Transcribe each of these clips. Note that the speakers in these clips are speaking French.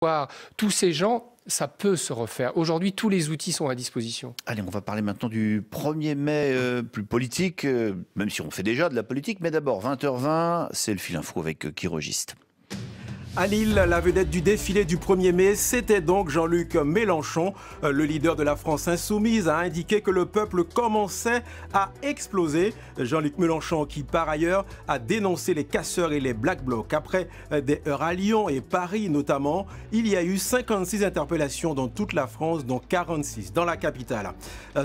laboratoire, tous ces gens, ça peut se refaire. Aujourd'hui, tous les outils sont à disposition. Allez, on va parler maintenant du 1er mai plus politique, même si on fait déjà de la politique. Mais d'abord, 20h20, c'est le fil info avec Kirogiste. À Lille, la vedette du défilé du 1er mai, c'était donc Jean-Luc Mélenchon. Le leader de la France insoumise a indiqué que le peuple commençait à exploser. Jean-Luc Mélenchon qui, par ailleurs, a dénoncé les casseurs et les Black Blocs. Après des heurts à Lyon et Paris notamment, il y a eu 56 interpellations dans toute la France, dont 46 dans la capitale.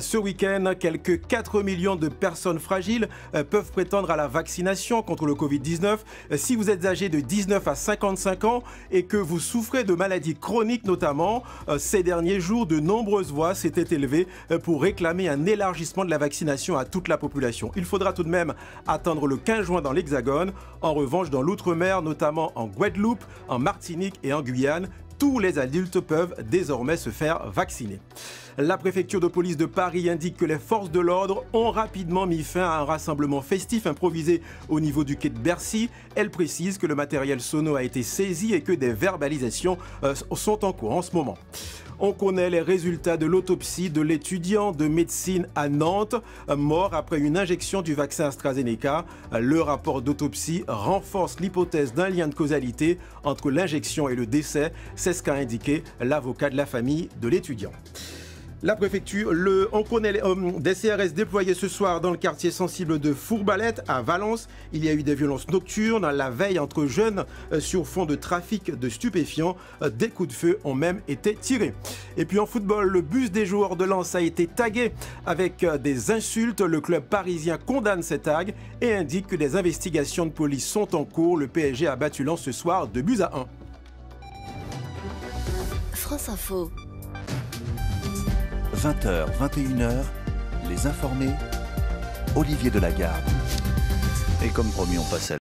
Ce week-end, quelques 4 millions de personnes fragiles peuvent prétendre à la vaccination contre le Covid-19. Si vous êtes âgé de 19 à 55 ans et que vous souffrez de maladies chroniques notamment, ces derniers jours, de nombreuses voix s'étaient élevées pour réclamer un élargissement de la vaccination à toute la population. Il faudra tout de même attendre le 15 juin dans l'Hexagone. En revanche, dans l'outre-mer, notamment en Guadeloupe, en Martinique et en Guyane, tous les adultes peuvent désormais se faire vacciner. La préfecture de police de Paris indique que les forces de l'ordre ont rapidement mis fin à un rassemblement festif improvisé au niveau du quai de Bercy. Elle précise que le matériel sono a été saisi et que des verbalisations sont en cours en ce moment. On connaît les résultats de l'autopsie de l'étudiant de médecine à Nantes, mort après une injection du vaccin AstraZeneca. Le rapport d'autopsie renforce l'hypothèse d'un lien de causalité entre l'injection et le décès. C'est ce qu'a indiqué l'avocat de la famille de l'étudiant. La préfecture, on connaît des CRS déployés ce soir dans le quartier sensible de Fourbalette à Valence. Il y a eu des violences nocturnes la veille entre jeunes sur fond de trafic de stupéfiants. Des coups de feu ont même été tirés. Et puis en football, le bus des joueurs de Lens a été tagué avec des insultes. Le club parisien condamne ces tags et indique que des investigations de police sont en cours. Le PSG a battu Lens ce soir 2-1. France Info. 20h, 21h, les informés, Olivier Delagarde. Et comme promis, on passe à